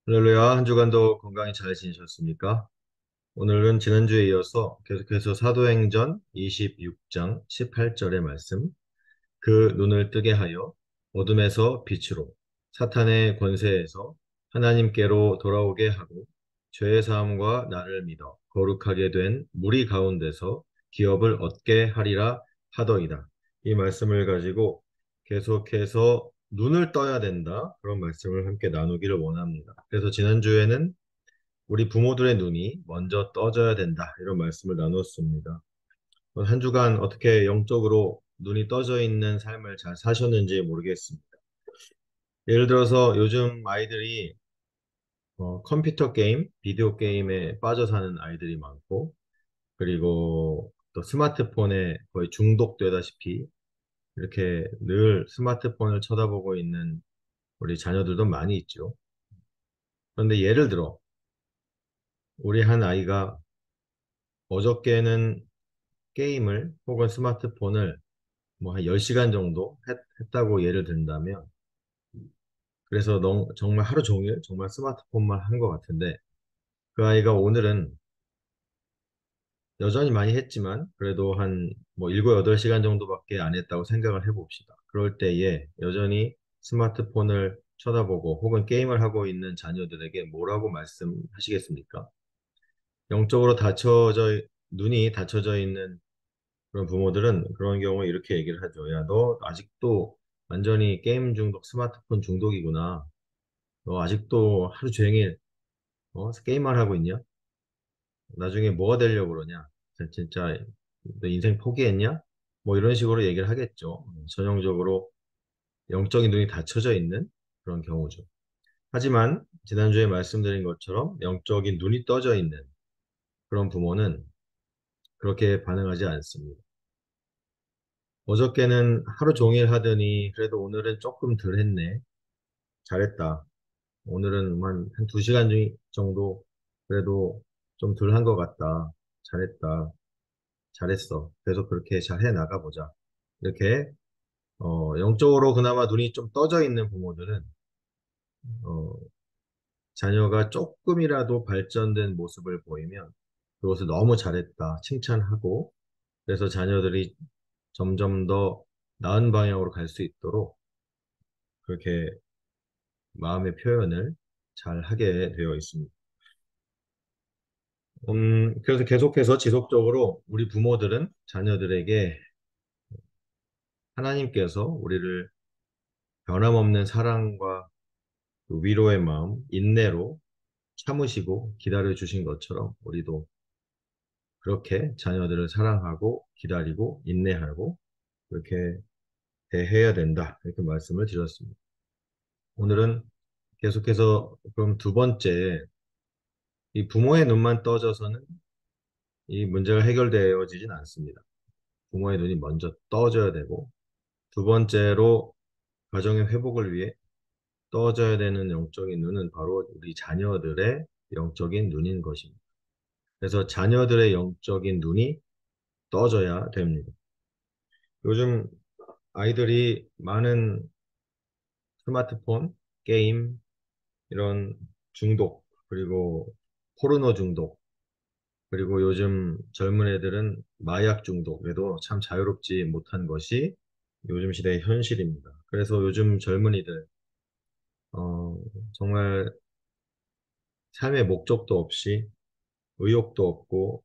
할렐루야, 한 주간도 건강히 잘 지내셨습니까? 오늘은 지난주에 이어서 계속해서 사도행전 26장 18절의 말씀, 그 눈을 뜨게 하여 어둠에서 빛으로 사탄의 권세에서 하나님께로 돌아오게 하고 죄의 사함과 나를 믿어 거룩하게 된 무리 가운데서 기업을 얻게 하리라 하더이다. 이 말씀을 가지고 계속해서 눈을 떠야 된다. 그런 말씀을 함께 나누기를 원합니다. 그래서 지난주에는 우리 부모들의 눈이 먼저 떠져야 된다. 이런 말씀을 나눴습니다. 한 주간 어떻게 영적으로 눈이 떠져 있는 삶을 잘 사셨는지 모르겠습니다. 예를 들어서 요즘 아이들이 컴퓨터 게임, 비디오 게임에 빠져 사는 아이들이 많고, 그리고 또 스마트폰에 거의 중독되다시피 이렇게 늘 스마트폰을 쳐다보고 있는 우리 자녀들도 많이 있죠. 그런데 예를 들어 우리 한 아이가 어저께는 게임을 혹은 스마트폰을 뭐 한 10시간 정도 했다고 예를 든다면, 그래서 정말 하루 종일 정말 스마트폰만 한 것 같은데, 그 아이가 오늘은 여전히 많이 했지만 그래도 한 뭐 7, 8시간 정도밖에 안 했다고 생각을 해봅시다. 그럴 때에 여전히 스마트폰을 쳐다보고 혹은 게임을 하고 있는 자녀들에게 뭐라고 말씀하시겠습니까? 영적으로 눈이 닫혀져 있는 그런 부모들은 그런 경우에 이렇게 얘기를 하죠. 야, 너 아직도 완전히 게임 중독, 스마트폰 중독이구나. 너 아직도 하루 종일 게임만 하고 있냐? 나중에 뭐가 되려고 그러냐? 진짜 너 인생 포기했냐? 뭐 이런 식으로 얘기를 하겠죠. 전형적으로 영적인 눈이 닫혀져 있는 그런 경우죠. 하지만 지난주에 말씀드린 것처럼 영적인 눈이 떠져 있는 그런 부모는 그렇게 반응하지 않습니다. 어저께는 하루 종일 하더니 그래도 오늘은 조금 덜 했네. 잘했다. 오늘은 한 2시간 정도 그래도 좀 덜 한 것 같다. 잘했다. 잘했어. 계속 그렇게 잘 해 나가보자. 이렇게 영적으로 그나마 눈이 좀 떠져 있는 부모들은 어, 자녀가 조금이라도 발전된 모습을 보이면 그것을 너무 잘했다. 칭찬하고, 그래서 자녀들이 점점 더 나은 방향으로 갈 수 있도록 그렇게 마음의 표현을 잘 하게 되어 있습니다. 그래서 계속해서 지속적으로 우리 부모들은 자녀들에게 하나님께서 우리를 변함없는 사랑과 그 위로의 마음, 인내로 참으시고 기다려 주신 것처럼 우리도 그렇게 자녀들을 사랑하고 기다리고 인내하고 그렇게 대해야 된다. 이렇게 말씀을 드렸습니다. 오늘은 계속해서 그럼 두 번째, 이 부모의 눈만 떠져서는 이 문제가 해결되어지진 않습니다. 부모의 눈이 먼저 떠져야 되고, 두 번째로 가정의 회복을 위해 떠져야 되는 영적인 눈은 바로 우리 자녀들의 영적인 눈인 것입니다. 그래서 자녀들의 영적인 눈이 떠져야 됩니다. 요즘 아이들이 많은 스마트폰, 게임, 이런 중독, 그리고 포르노 중독, 그리고 요즘 젊은 애들은 마약 중독에도 참 자유롭지 못한 것이 요즘 시대의 현실입니다. 그래서 요즘 젊은이들, 어, 정말 삶의 목적도 없이 의욕도 없고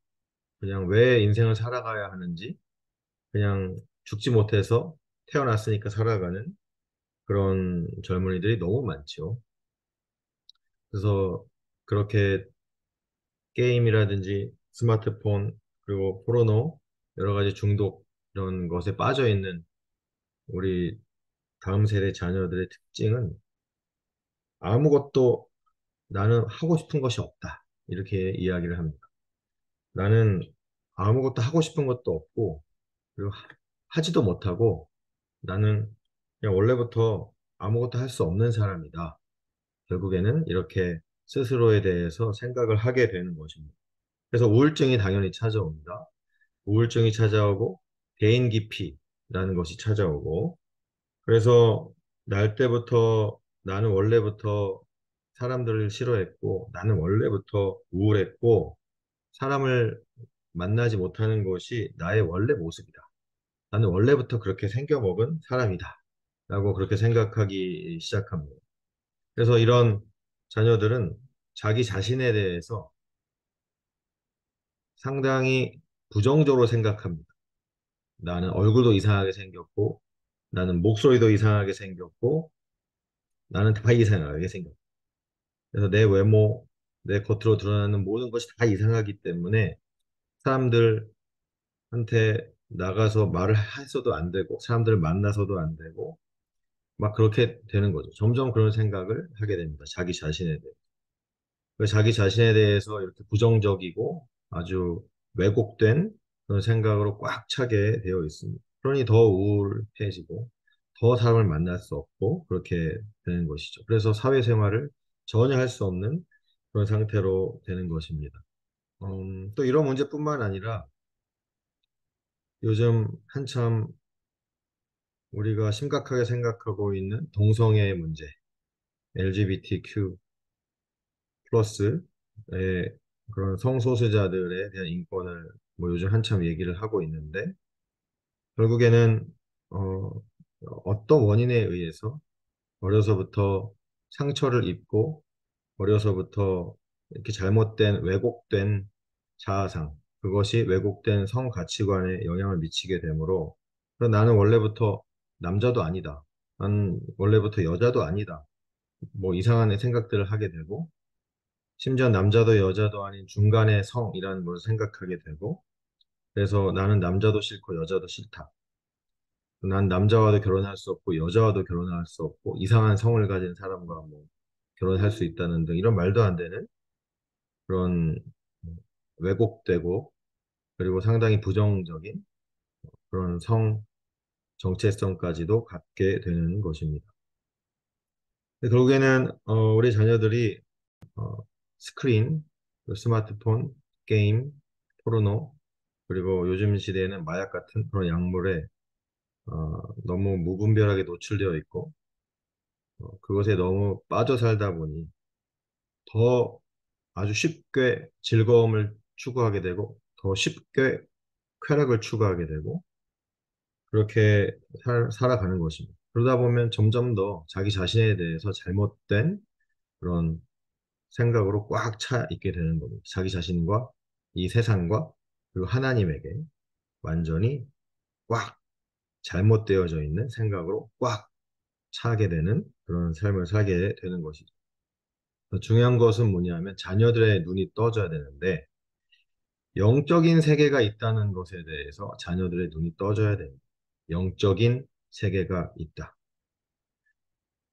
그냥 왜 인생을 살아가야 하는지 그냥 죽지 못해서 태어났으니까 살아가는 그런 젊은이들이 너무 많죠. 그래서 그렇게 게임이라든지 스마트폰 그리고 포르노 여러 가지 중독 이런 것에 빠져 있는 우리 다음 세대 자녀들의 특징은 아무것도 나는 하고 싶은 것이 없다. 이렇게 이야기를 합니다. 나는 아무것도 하고 싶은 것도 없고 그리고 하지도 못하고 나는 그냥 원래부터 아무것도 할 수 없는 사람이다. 결국에는 이렇게 스스로에 대해서 생각을 하게 되는 것입니다. 그래서 우울증이 당연히 찾아옵니다. 우울증이 찾아오고 대인 기피라는 것이 찾아오고, 그래서 날 때부터 나는 원래부터 사람들을 싫어했고 나는 원래부터 우울했고 사람을 만나지 못하는 것이 나의 원래 모습이다. 나는 원래부터 그렇게 생겨먹은 사람이다. 라고 그렇게 생각하기 시작합니다. 그래서 이런 자녀들은 자기 자신에 대해서 상당히 부정적으로 생각합니다. 나는 얼굴도 이상하게 생겼고, 나는 목소리도 이상하게 생겼고, 나는 다 이상하게 생겼고. 그래서 내 외모, 내 겉으로 드러나는 모든 것이 다 이상하기 때문에 사람들한테 나가서 말을 해서도 안 되고, 사람들을 만나서도 안 되고, 막 그렇게 되는 거죠. 점점 그런 생각을 하게 됩니다. 자기 자신에 대해. 자기 자신에 대해서 이렇게 부정적이고 아주 왜곡된 그런 생각으로 꽉 차게 되어 있습니다. 그러니 더 우울해지고 더 사람을 만날 수 없고 그렇게 되는 것이죠. 그래서 사회생활을 전혀 할 수 없는 그런 상태로 되는 것입니다. 또 이런 문제뿐만 아니라 요즘 한참 우리가 심각하게 생각하고 있는 동성애의 문제, LGBTQ 플러스의 그런 성소수자들에 대한 인권을 뭐 요즘 한참 얘기를 하고 있는데 결국에는 어, 어떤 원인에 의해서 어려서부터 상처를 입고 어려서부터 이렇게 잘못된 왜곡된 자아상 그것이 왜곡된 성 가치관에 영향을 미치게 되므로 나는 원래부터 남자도 아니다. 난 원래부터 여자도 아니다. 뭐 이상한 생각들을 하게 되고 심지어 남자도 여자도 아닌 중간의 성이라는 걸 생각하게 되고, 그래서 나는 남자도 싫고 여자도 싫다. 난 남자와도 결혼할 수 없고 여자와도 결혼할 수 없고 이상한 성을 가진 사람과 뭐 결혼할 수 있다는 등 이런 말도 안 되는 그런 왜곡되고 그리고 상당히 부정적인 그런 성 정체성까지도 갖게 되는 것입니다. 결국에는 우리 자녀들이 어, 스크린, 스마트폰, 게임, 포르노 그리고 요즘 시대에는 마약 같은 그런 약물에 너무 무분별하게 노출되어 있고 그것에 너무 빠져 살다 보니 더 아주 쉽게 즐거움을 추구하게 되고 더 쉽게 쾌락을 추구하게 되고 그렇게 살아가는 것입니다. 그러다 보면 점점 더 자기 자신에 대해서 잘못된 그런 생각으로 꽉 차 있게 되는 겁니다. 자기 자신과 이 세상과 그리고 하나님에게 완전히 꽉 잘못되어져 있는 생각으로 꽉 차게 되는 그런 삶을 살게 되는 것이죠. 중요한 것은 뭐냐면 자녀들의 눈이 떠져야 되는데 영적인 세계가 있다는 것에 대해서 자녀들의 눈이 떠져야 됩니다. 영적인 세계가 있다.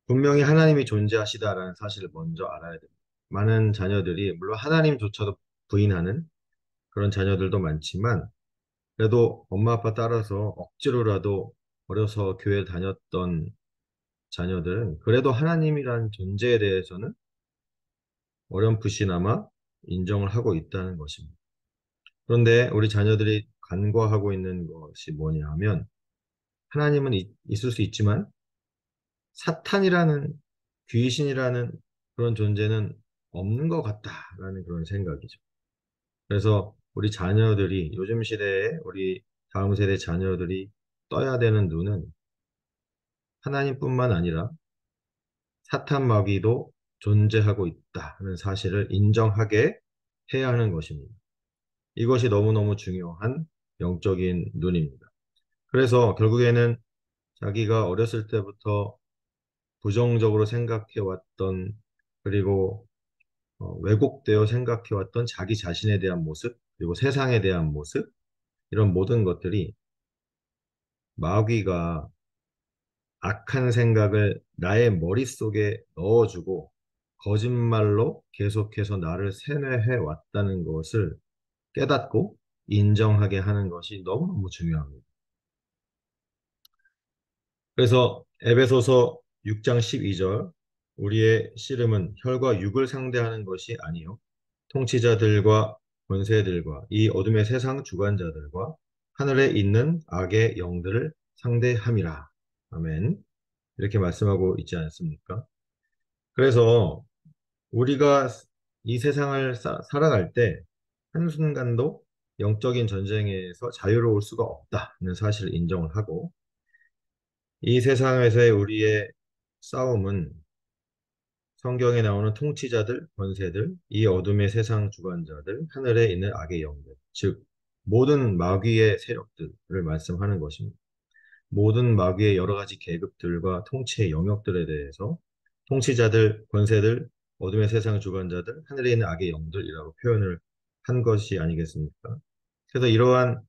분명히 하나님이 존재하시다라는 사실을 먼저 알아야 됩니다. 많은 자녀들이 물론 하나님조차도 부인하는 그런 자녀들도 많지만 그래도 엄마 아빠 따라서 억지로라도 어려서 교회 다녔던 자녀들은 그래도 하나님이라는 존재에 대해서는 어렴풋이나마 인정을 하고 있다는 것입니다. 그런데 우리 자녀들이 간과하고 있는 것이 뭐냐 하면 하나님은 있을 수 있지만 사탄이라는 귀신이라는 그런 존재는 없는 것 같다라는 그런 생각이죠. 그래서 우리 자녀들이 요즘 시대에 우리 다음 세대 자녀들이 떠야 되는 눈은 하나님뿐만 아니라 사탄 마귀도 존재하고 있다는 사실을 인정하게 해야 하는 것입니다. 이것이 너무너무 중요한 영적인 눈입니다. 그래서 결국에는 자기가 어렸을 때부터 부정적으로 생각해 왔던 그리고 왜곡되어 생각해 왔던 자기 자신에 대한 모습 그리고 세상에 대한 모습 이런 모든 것들이 마귀가 악한 생각을 나의 머릿속에 넣어주고 거짓말로 계속해서 나를 세뇌해 왔다는 것을 깨닫고 인정하게 하는 것이 너무너무 중요합니다. 그래서 에베소서 6장 12절 우리의 씨름은 혈과 육을 상대하는 것이 아니요 통치자들과 권세들과 이 어둠의 세상 주관자들과 하늘에 있는 악의 영들을 상대함이라. 아멘. 이렇게 말씀하고 있지 않습니까? 그래서 우리가 이 세상을 살아갈 때 한순간도 영적인 전쟁에서 자유로울 수가 없다는 사실을 인정을 하고 이 세상에서의 우리의 싸움은 성경에 나오는 통치자들, 권세들, 이 어둠의 세상 주관자들, 하늘에 있는 악의 영들, 즉 모든 마귀의 세력들을 말씀하는 것입니다. 모든 마귀의 여러 가지 계급들과 통치의 영역들에 대해서 통치자들, 권세들, 어둠의 세상 주관자들, 하늘에 있는 악의 영들이라고 표현을 한 것이 아니겠습니까? 그래서 이러한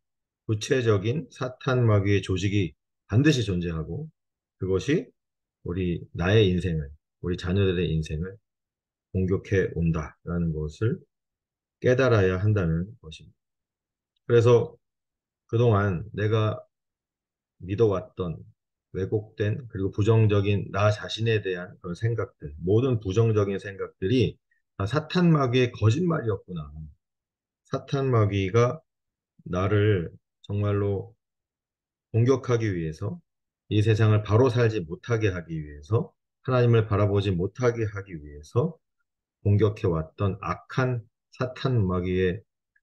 구체적인 사탄 마귀의 조직이 반드시 존재하고 그것이 나의 인생을, 우리 자녀들의 인생을 공격해 온다라는 것을 깨달아야 한다는 것입니다. 그래서 그동안 내가 믿어왔던 왜곡된 그리고 부정적인 나 자신에 대한 그런 생각들, 모든 부정적인 생각들이 다 사탄 마귀의 거짓말이었구나. 사탄 마귀가 나를 정말로 공격하기 위해서 이 세상을 바로 살지 못하게 하기 위해서 하나님을 바라보지 못하게 하기 위해서 공격해 왔던 악한 사탄 마귀의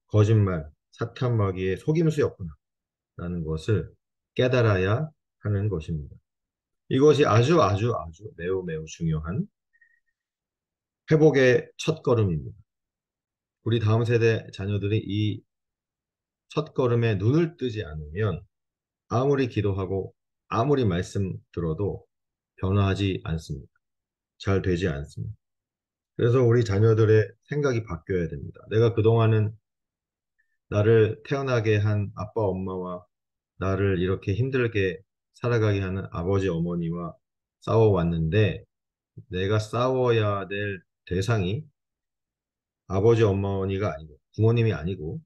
거짓말, 사탄 마귀의 속임수였구나라는 것을 깨달아야 하는 것입니다. 이것이 아주 아주 아주 매우 매우 중요한 회복의 첫걸음입니다. 우리 다음 세대 자녀들이 이 첫걸음에 눈을 뜨지 않으면 아무리 기도하고 아무리 말씀 들어도 변화하지 않습니다. 잘 되지 않습니다. 그래서 우리 자녀들의 생각이 바뀌어야 됩니다. 내가 그동안은 나를 태어나게 한 아빠, 엄마와 나를 이렇게 힘들게 살아가게 하는 아버지, 어머니와 싸워왔는데 내가 싸워야 될 대상이 아버지, 어머니가 아니고 부모님이 아니고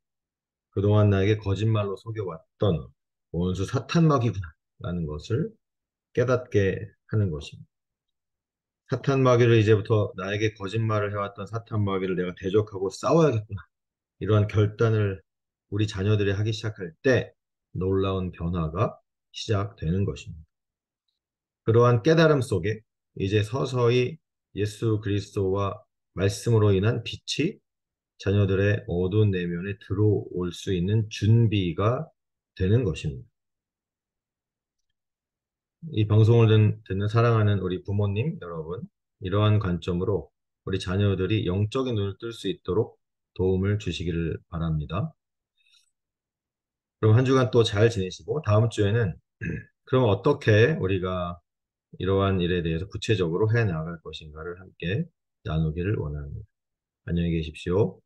그동안 나에게 거짓말로 속여왔던 원수 사탄마귀구나 라는 것을 깨닫게 하는 것입니다. 사탄마귀를 이제부터 나에게 거짓말을 해왔던 사탄마귀를 내가 대적하고 싸워야겠구나. 이러한 결단을 우리 자녀들이 하기 시작할 때 놀라운 변화가 시작되는 것입니다. 그러한 깨달음 속에 이제 서서히 예수 그리스도와 말씀으로 인한 빛이 자녀들의 어두운 내면에 들어올 수 있는 준비가 되는 것입니다. 이 방송을 듣는 사랑하는 우리 부모님 여러분, 이러한 관점으로 우리 자녀들이 영적인 눈을 뜰 수 있도록 도움을 주시기를 바랍니다. 그럼 한 주간 또 잘 지내시고 다음 주에는 그럼 어떻게 우리가 이러한 일에 대해서 구체적으로 해 나갈 것인가를 함께 나누기를 원합니다. 안녕히 계십시오.